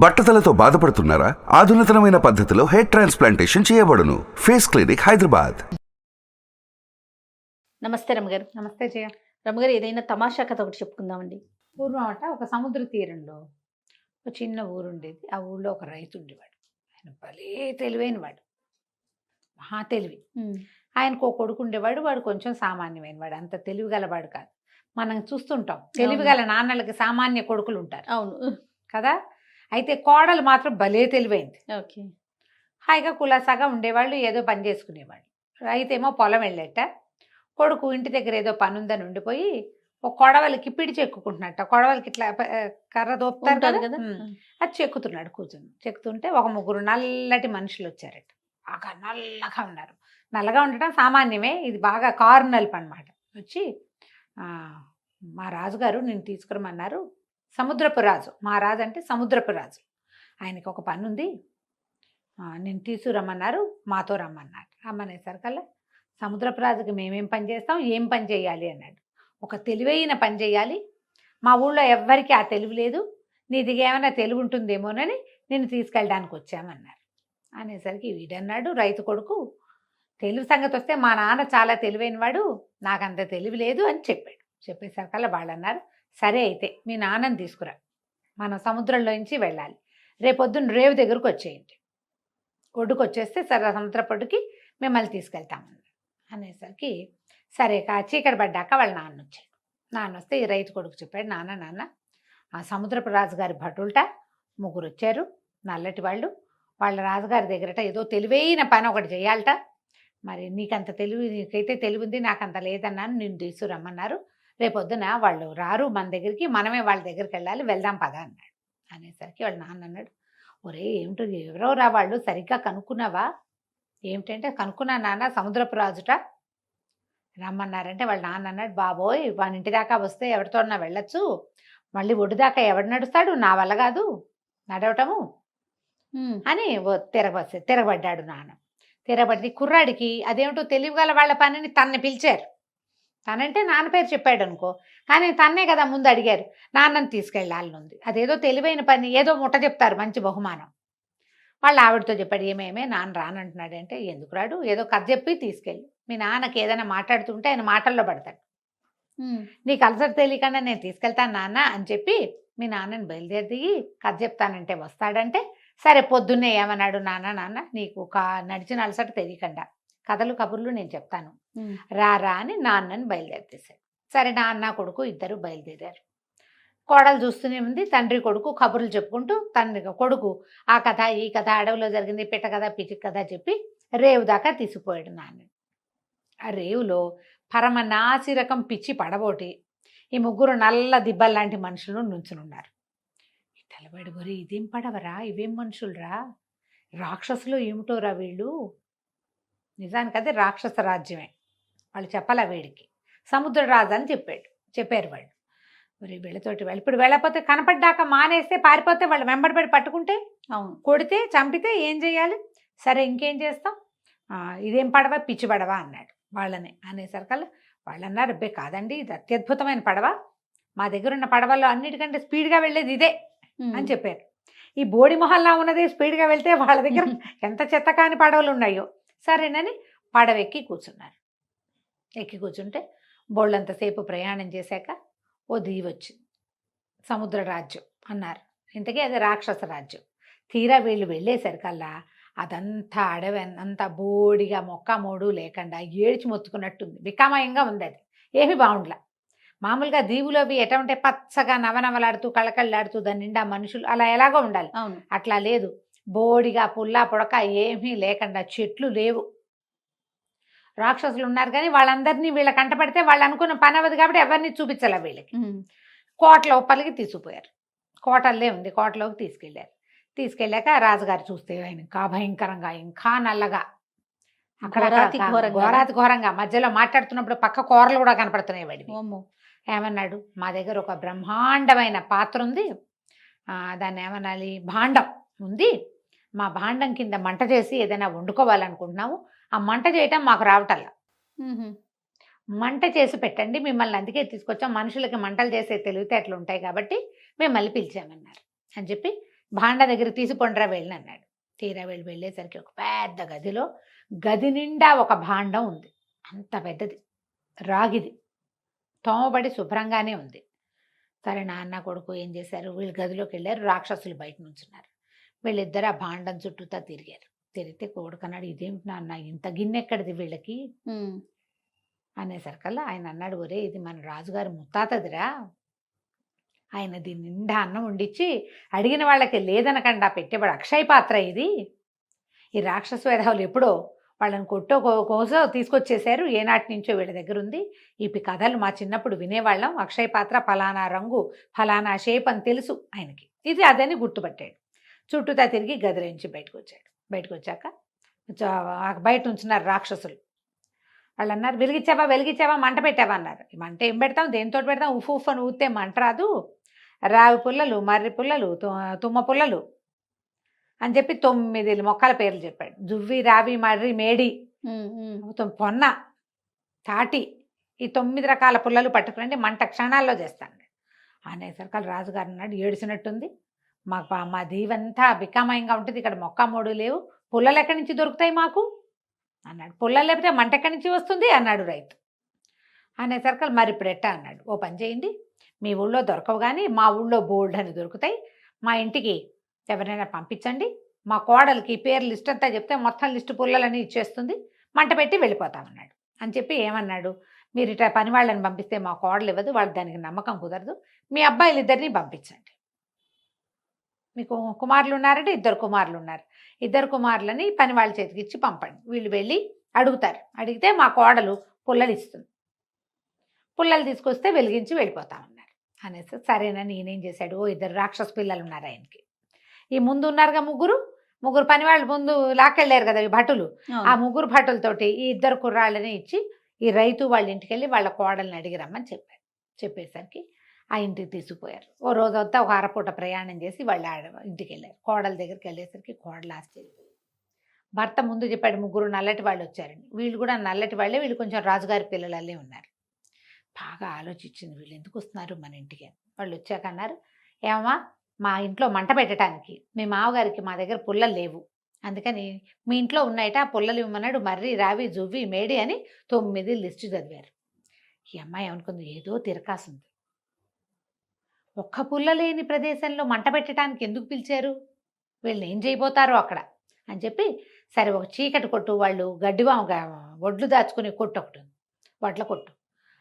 బట్టతలతో బాధపడుతున్నారా? ఆధునితనమైన పద్ధతిలో hair transplantation చేయబడును. Face clinic, Hyderabad. నమస్తే రమ్మగారు. నమస్తే జయ. రమ్మగారు, ఏదైనా తమాషా కథ ఒకటి చెప్పుకుందామండి. పూర్వం ఒక సముద్ర తీరంలో ఒక చిన్న ఊరు ఉండేది. ఆ ఊళ్ళో ఒక రైతు ఉండేవాడు. ఆయన భలే తెలివైన వాడు, మహా తెలివి. ఆయనకు ఒక కొడుకు ఉండేవాడు. వాడు కొంచెం సామాన్యమైన వాడు, అంత తెలివి గలవాడు కాదు. మనం చూస్తుంటాం తెలివి గల నాన్నలకి సామాన్య కొడుకులు ఉంటారు. అవును కదా. అయితే కోడలు మాత్రం భలే తెలివైంది. ఓకే. హాయిగా కులాసాగా ఉండేవాళ్ళు, ఏదో పని చేసుకునేవాళ్ళు. రైతు ఏమో పొలం వెళ్ళేట, కొడుకు ఇంటి దగ్గర ఏదో పని ఉందని ఉండిపోయి ఒక కొడవలికి పిడి చెక్కుకుంటున్నట్ట. కొడవలికి ఇట్లా కర్ర దోపుతారు ఉంటారు కదా, కదా. అది చెక్కుతున్నాడు కూర్చొని. చెక్కుతుంటే ఒక ముగ్గురు నల్లటి మనుషులు వచ్చారట. బాగా నల్లగా ఉన్నారు. నల్లగా ఉండటం సామాన్యమే, ఇది బాగా కారు నలుపు అనమాట. వచ్చి మా రాజుగారు నేను తీసుకురమన్నారు. సముద్రపు రాజు, మా రాజు అంటే సముద్రపు రాజు. ఆయనకి ఒక పని ఉంది, నేను తీసుకురమ్మన్నారు, మాతో రమ్మన్నారు. రమ్మనేసరికల్లా సముద్రపు రాజుకి మేమేం పని చేస్తాం, ఏం పని చేయాలి అన్నాడు. ఒక తెలివైన పని చేయాలి, మా ఊళ్ళో ఎవ్వరికీ ఆ తెలివి లేదు, నీది ఏమైనా తెలివి ఉంటుందేమోనని నేను తీసుకెళ్ళడానికి వచ్చామన్నారు. అనేసరికి వీడన్నాడు, రైతు కొడుకు, తెలివి సంగతి వస్తే మా నాన్న చాలా తెలివైన వాడు, నాకంత తెలివి లేదు అని చెప్పాడు. చెప్పేసరికల్లా వాళ్ళు అన్నారు, సరే అయితే మీ నాన్నని తీసుకురా, మనం సముద్రంలోంచి వెళ్ళాలి, రేపొద్దున రేవు దగ్గరకు వచ్చేయండి, ఒడ్డుకు వచ్చేస్తే సరే సముద్రపొడ్డుకి మిమ్మల్ని తీసుకెళ్తామన్నారు. అనేసరికి సరే చీకటి పడ్డాక వాళ్ళ నాన్న వచ్చాడు. నాన్న వస్తే ఈ రైతు కొడుకు చెప్పాడు, నాన్న ఆ సముద్రపు రాజుగారి భటులట ముగ్గురు వచ్చారు, నల్లటి వాళ్ళు. వాళ్ళ రాజుగారి దగ్గరట ఏదో తెలివైన పని ఒకటి చేయాలట. మరి నీకంత తెలివి, నీకైతే తెలివి ఉంది, నాకంత లేదన్నాను, నేను తీసుకురమ్మన్నారు. రేపొద్దున వాళ్ళు రారు మన దగ్గరికి, మనమే వాళ్ళ దగ్గరికి వెళ్ళాలి, వెళ్దాం పద అన్నాడు. అనేసరికి వాళ్ళ నాన్న అన్నాడు, ఒరే ఏమిటో ఎవరో రా వాళ్ళు, సరిగ్గా కనుక్కున్నావా? ఏమిటంటే కనుక్కున్నా నాన్న, సముద్రపు రాజుట రమ్మన్నారంటే వాళ్ళ నాన్న అన్నాడు, బాబోయ్ వాని ఇంటి దాకా వస్తే ఎవరితోన్నా వెళ్ళొచ్చు, మళ్ళీ ఒడ్డు దాకా ఎవడు నడుస్తాడు, నా వల్ల కాదు నడవటము అని తిరగబడ్డాడు నాన్న. తిరగబడి కుర్రాడికి అదేమిటో తెలివిగల వాళ్ళ పనిని తనని పిలిచారు. తనంటే నాన్న పేరు చెప్పాడు అనుకో, కానీ తన్నే కదా ముందు అడిగారు, నాన్నని తీసుకెళ్ళాలని ఉంది. అదేదో తెలివైన పని, ఏదో ముట్ట చెప్తారు మంచి బహుమానం. వాళ్ళ ఆవిడతో చెప్పాడు, ఏమేమే నాన్న రానంటున్నాడు అంటే, ఎందుకు రాడు, ఏదో కథ చెప్పి తీసుకెళ్ళి, మీ నాన్నకి ఏదైనా మాట్లాడుతుంటే ఆయన మాటల్లో పడతాడు, నీకు అలసట తెలియకుండా నేను తీసుకెళ్తాను నాన్న అని చెప్పి మీ నాన్నని బయలుదేరి దిగి కథ చెప్తానంటే వస్తాడంటే, సరే పొద్దున్నే ఏమన్నాడు, నాన్న నీకు నడిచిన అలసట తెలియకుండా కథలు కబుర్లు నేను చెప్తాను, రా అని నాన్నని బయలుదేరితేశాడు. సరే నాన్న కొడుకు ఇద్దరు బయలుదేరారు. కోడలు చూస్తూనే ఉంది, తండ్రి కొడుకు కబుర్లు చెప్పుకుంటూ, తండ్రి కొడుకు ఆ కథ ఈ కథ, అడవిలో జరిగింది పిట్ట కథ పిచ్చి కథ చెప్పి రేవు దాకా తీసుకుపోయాడు నాన్న. ఆ రేవులో పరమ నాసిరకం పిచ్చి పడబోటి ఈ ముగ్గురు నల్ల దిబ్బల్లాంటి మనుషులు నుంచునున్నారు. తెలబడి బరి, ఇదేం పడవరా, ఇవేం మనుషులరా, రాక్షసులు ఏమిటోరా వీళ్ళు, నిజానికి అది రాక్షస రాజ్యమే. వాళ్ళు చెప్పాలా వీడికి, సముద్ర రాజు అని చెప్పారు వాళ్ళు. మరి వీళ్ళతోటి ఇప్పుడు వెళ్ళకపోతే, కనపడ్డాక మానేస్తే పారిపోతే, వాళ్ళు వెంబడిపడి పట్టుకుంటే, అవును, కొడితే చంపితే ఏం చేయాలి, సరే ఇంకేం చేస్తాం, ఇదేం పడవ పిచ్చి పడవ అన్నాడు వాళ్ళని. అనేసరికల్లా వాళ్ళు అన్నారు, అబ్బే కాదండి ఇది అత్యద్భుతమైన పడవ, మా దగ్గర ఉన్న పడవల్లో అన్నిటికంటే స్పీడ్గా వెళ్ళేది ఇదే అని చెప్పారు. ఈ బోడి మొహల్లా ఉన్నది స్పీడ్గా వెళ్తే వాళ్ళ దగ్గర ఎంత చెత్త కాని పడవలు ఉన్నాయో. సరేనని పడవ ఎక్కి కూర్చున్నారు. ఎక్కి కూర్చుంటే బోళ్ళంతసేపు ప్రయాణం చేశాక ఓ దీవి వచ్చింది, సముద్ర రాజ్యం అన్నారు. ఇంతకీ అది రాక్షస రాజ్యం. తీరా వీళ్ళు వెళ్ళేసరికల్లా అదంతా అడవి, అంతా బోడిగా మొక్క మోడు లేకుండా ఏడ్చి మొత్తుకున్నట్టుంది, వికామయంగా ఉంది. అది ఏమి బాగుండలా. మామూలుగా దీవులు అవి ఎట ఉంటే పచ్చగా నవనవలాడుతూ కళకళలాడుతూ దాని నిండా మనుషులు అలా ఎలాగో ఉండాలి, అవును, అట్లా లేదు. బోడిగా పుల్లా పొడక ఏమీ లేకుండా, చెట్లు లేవు, రాక్షసులు ఉన్నారు కానీ వాళ్ళందరినీ వీళ్ళ కంటపడితే వాళ్ళు అనుకున్న పని అవ్వదు కాబట్టి ఎవరిని చూపించాల వీళ్ళకి. కోట లోపలికి తీసుకుపోయారు. కోటల్లే ఉంది, కోటలోకి తీసుకెళ్ళాక రాజుగారు చూస్తే ఆయన ఇంకా భయంకరంగా, ఇంకా నల్లగా, అక్కడ ఘోరాతి ఘోరంగా, మధ్యలో మాట్లాడుతున్నప్పుడు పక్క కూరలు కూడా కనపడుతున్నాయి వాడివి. ఏమన్నాడు, మా దగ్గర ఒక బ్రహ్మాండమైన పాత్ర ఉంది, దాన్ని ఏమనాలి, భాండం ఉంది, మా భాండం కింద మంట చేసి ఏదైనా వండుకోవాలనుకుంటున్నాము, ఆ మంట చేయటం మాకు రావటల్లా, మంట చేసి పెట్టండి, మిమ్మల్ని అందుకే తీసుకొచ్చాం, మనుషులకి మంటలు చేసే తెలివితే అట్లా ఉంటాయి కాబట్టి మిమ్మల్ని పిలిచామన్నారు అని చెప్పి భాండ దగ్గర తీసిపోండ్రా వెళ్ళి అన్నాడు. తీరా వెళ్ళేసరికి ఒక పెద్ద గదిలో గది నిండా ఒక భాండం ఉంది. అంత పెద్దది, రాగిది, తోమబడి శుభ్రంగానే ఉంది. సరే నాన్న కొడుకు ఏం చేశారు, వీళ్ళు గదిలోకి వెళ్ళారు. రాక్షసులు బయట నుంచున్నారు. వీళ్ళిద్దరు ఆ భాండం చుట్టూతా తిరిగారు. తిరిగితే కొడుకన్నాడు, ఇదేమిటి నాన్న ఇంత గిన్నె ఎక్కడిది వీళ్ళకి అనేసరికల్లా ఆయన అన్నాడు, ఒరే ఇది మన రాజుగారి ముత్తాతదిరా, ఆయన దీని నిండా అన్నం వండిచ్చి అడిగిన వాళ్ళకి లేదనకుండా పెట్టేవాడు అక్షయ పాత్ర ఇది. ఈ రాక్షస వేధవులు ఎప్పుడో వాళ్ళని కొట్టో కోసం తీసుకొచ్చేశారు, ఏనాటి నుంచో వీళ్ళ దగ్గర ఉంది. ఈ కథలు మా చిన్నప్పుడు వినేవాళ్ళం, అక్షయ పాత్ర ఫలానా రంగు ఫలానా షేప్ అని తెలుసు ఆయనకి. ఇది అదని గుర్తుపట్టాడు. చుట్టూతా తిరిగి గదిలోంచి బయటకు వచ్చాడు. బయటకు వచ్చాక బయట ఉంచున్నారు రాక్షసులు. వాళ్ళు అన్నారు, వెలిగించావా మంట పెట్టావా అన్నారు. మంట ఏం పెడతాం, దేనితో పెడతాం, ఉఫ్ ఉఫ్ అని ఊస్తే మంట రాదు, రావి పుల్లలు, మర్రి పుల్లలు, తుమ్మ పుల్లలు అని చెప్పి 9 మొక్కల పేర్లు చెప్పాడు. జువ్వి, రావి, మర్రి, మేడి, పొన్న, తాటి, ఈ 9 రకాల పుల్లలు పట్టుకురండి, మంట క్షణాల్లో చేస్తాను అనేసరికి రాజుగారు అన్నాడు, ఏడిసినట్టుంది, మా దీవంతా బికామయంగా ఉంటుంది, ఇక్కడ మొక్క మూడు లేవు, పుల్లలు ఎక్కడి నుంచి దొరుకుతాయి మాకు అన్నాడు. పుల్లలు లేకపోతే మంట ఎక్కడి నుంచి వస్తుంది అన్నాడు రైతు. అనేసరికి మరి ఇప్పుడు ఎట్టా అన్నాడు, ఓ పని చేయండి, మీ ఊళ్ళో దొరకవు కానీ మా ఊళ్ళో బోల్డ్ అని దొరుకుతాయి, మా ఇంటికి ఎవరైనా పంపించండి, మా కోడలికి పేరు లిస్ట్ అంతా చెప్తే మొత్తం లిస్టు పుల్లలని ఇచ్చేస్తుంది, మంట పెట్టి వెళ్ళిపోతామన్నాడు. అని చెప్పి ఏమన్నాడు, మీరు ఇట్లా పని వాళ్ళని పంపిస్తే మా కోడలు ఇవ్వదు, వాళ్ళు దానికి నమ్మకం కుదరదు, మీ అబ్బాయిలిద్దరిని పంపించండి, మీకు కుమారులు ఉన్నారంటే 2 కుమారులు ఉన్నారు, 2 కుమారులని పని వాళ్ళ చేతికి ఇచ్చి పంపండి, వీళ్ళు వెళ్ళి అడుగుతారు, అడిగితే మా కోడలు పుల్లలు ఇస్తుంది, పుల్లలు తీసుకొస్తే వెలిగించి వెళ్ళిపోతామన్నారు. అనేసి సరేనని ఈయనేం చేశాడు, 2 రాక్షస పిల్లలు ఉన్నారు ఆయనకి, ఈ ముందు ఉన్నారుగా ముగ్గురు పని వాళ్ళు ముందు లాక్కెళ్ళారు కదా ఈ భటులు, ఆ 3 భటులతోటి ఈ 2 కుర్రాళ్ళని ఇచ్చి ఈ రైతు వాళ్ళ ఇంటికి వెళ్ళి వాళ్ళ కోడల్ని అడిగి రమ్మని చెప్పారు. చెప్పేసరికి ఆ ఇంటికి తీసుకుపోయారు. ఓ రోజంతా ఒక అరపూట ప్రయాణం చేసి వాళ్ళ ఇంటికి వెళ్ళారు. కోడల దగ్గరికి వెళ్ళేసరికి కోడలు ఆశ్చర్యపోయింది. భర్త ముందు చెప్పాడు 3 నల్లటి వాళ్ళు వచ్చారండి, వీళ్ళు కూడా నల్లటి వాళ్ళే, వీళ్ళు కొంచెం రాజుగారి పిల్లలల్లే ఉన్నారు. బాగా ఆలోచించింది, వీళ్ళు ఎందుకు వస్తున్నారు మన ఇంటికి. వాళ్ళు వచ్చాక అన్నారు, ఏమమ్మా మా ఇంట్లో మంట పెట్టడానికి మీ మామగారికి మా దగ్గర పుల్లలు లేవు, అందుకని మీ ఇంట్లో ఉన్నాయట, ఆ పుల్లలు ఇవ్వమన్నాడు, మర్రి, రావి, జువ్వి, మేడి అని 9 లిస్టు చదివారు. ఈ అమ్మాయి అనుకుంది, ఏదో తిరకాసుంది, ఒక్క పుల్ల లేని ప్రదేశంలో మంట పెట్టడానికి ఎందుకు పిలిచారు, వీళ్ళని ఏం చేయబోతారో అక్కడ అని చెప్పి, సరే ఒక చీకటి కొట్టు, వాళ్ళు వడ్లు దాచుకునే కొట్టు ఒకటి ఉంది, వడ్ల కొట్టు,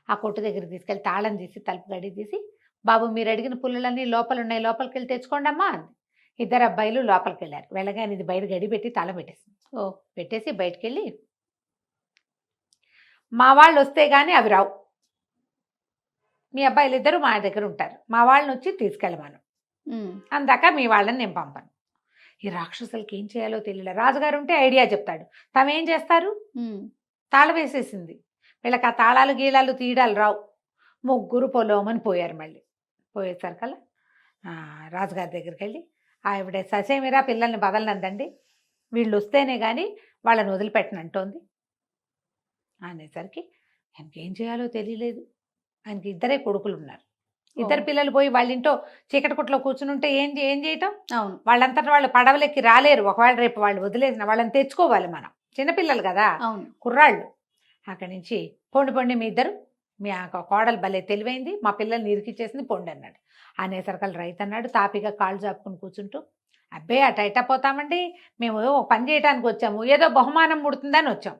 ఆ కొట్టు దగ్గరికి తీసుకెళ్ళి తాళం తీసి తలుపు గడి తీసి, బాబు మీరు అడిగిన పుల్లలన్నీ లోపల ఉన్నాయి, లోపలికి వెళ్ళి తెచ్చుకోండి అమ్మా అంది. 2 అబ్బాయిలు లోపలికి వెళ్ళారు. వెళ్ళగానే ఇది బయట గడి పెట్టి తాళం పెట్టేసింది. పెట్టేసి బయటికి వెళ్ళి, మా వాళ్ళు వస్తే కానీ అవి రావు, మీ అబ్బాయిలు 2 మా దగ్గర ఉంటారు, మా వాళ్ళని వచ్చి తీసుకెళ్ళమను, అందాక మీ వాళ్ళని నేను పంపను. ఈ రాక్షసులకి ఏం చేయాలో తెలియలే. రాజుగారు ఉంటే ఐడియా చెప్తాడు, తమేం చేస్తారు, తాళం వేసేసింది, వీళ్ళకి ఆ తాళాలు గీలాలు తీయడాలు రావు. 3 పొలోమని పోయారు. మళ్ళీ పోయేసరికల్లా రాజుగారి దగ్గరికి వెళ్ళి, ఆవిడ ససేమిరా పిల్లల్ని బదలనందండి, వీళ్ళు వస్తేనే కానీ వాళ్ళని వదిలిపెట్టనంటోంది అనేసరికి ఆయనకి ఏం చేయాలో తెలియలేదు. ఆయనకి 2 కొడుకులు ఉన్నారు. 2 పిల్లలు పోయి వాళ్ళ ఇంట్లో చీకటి కొట్లో కూర్చుని ఉంటే ఏం చేయటం, అవును, వాళ్ళంతటా వాళ్ళు పడవలెక్కి రాలేరు. ఒకవేళ రేపు వాళ్ళు వదిలేసిన వాళ్ళని తెచ్చుకోవాలి మనం, చిన్నపిల్లలు కదా, అవును, కుర్రాళ్ళు. అక్కడి నుంచి పొండి మీ 2, మీ కోడలు భలే తెలివైంది, మా పిల్లల్ని ఇరికిచ్చేసింది, పొండి అన్నాడు. అనేసరికల్ రైతు అన్నాడు తాపిగా కాళ్ళు చాపుకుని కూర్చుంటూ, అబ్బే అటైట పోతామండి, మేము పని చేయడానికి వచ్చాము, ఏదో బహుమానం ముడుతుందని వచ్చాం,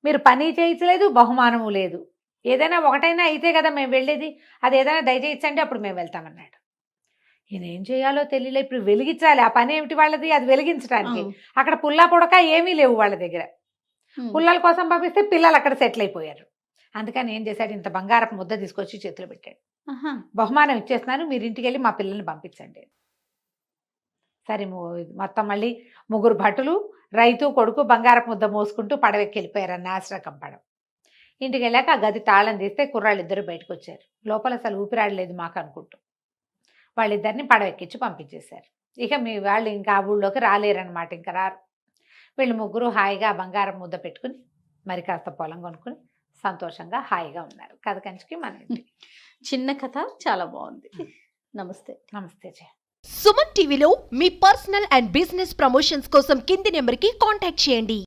మీరు పని చేయించలేదు, బహుమానము లేదు, ఏదైనా ఒకటైనా అయితే కదా మేము వెళ్ళేది, అది ఏదైనా దయచేయించండి అప్పుడు మేము వెళ్తామన్నాడు. ఈయన ఏం చేయాలో తెలియలే, ఇప్పుడు వెలిగించాలి, ఆ పని ఏమిటి వాళ్ళది, అది వెలిగించడానికి. అక్కడ పుల్లా పుడక ఏమీ లేవు వాళ్ళ దగ్గర, పుల్లల కోసం పంపిస్తే పిల్లలు అక్కడ సెటిల్ అయిపోయారు. అందుకని ఏం చేశాడు, ఇంత బంగారపు ముద్ద తీసుకొచ్చి చేతిలో పెట్టాడు, బహుమానం ఇచ్చేస్తున్నాను, మీరు ఇంటికి వెళ్ళి మా పిల్లల్ని పంపించండి. సరే మొత్తం మళ్ళీ 3 భటులు, రైతు, కొడుకు బంగారపు ముద్ద మోసుకుంటూ పడవెక్కి వెళ్ళిపోయారు, నాశరకం పడవ. ఇంటికి వెళ్ళాక ఆ గది తాళం తీస్తే కుర్రాళ్ళు 2 బయటకు వచ్చారు. లోపల అసలు ఊపిరాడలేదు మాకు అనుకుంటూ వాళ్ళిద్దరిని పడవెక్కించి పంపించేశారు. ఇక మీ వాళ్ళు ఇంకా ఆ ఊళ్ళోకి రాలేరనమాట, ఇంకా రారు. వీళ్ళు 3 హాయిగా బంగారం ముద్ద పెట్టుకుని మరి కాస్త పొలం కొనుక్కుని సంతోషంగా హాయిగా ఉన్నారు. కథ కంచికి మన ఇంటికి. చిన్న కథ చాలా బాగుంది. నమస్తే. నమస్తే జయ. సుమన్ టీవీలో మీ పర్సనల్ అండ్ బిజినెస్ ప్రమోషన్స్ కోసం కింది నెంబర్కి కాంటాక్ట్ చేయండి.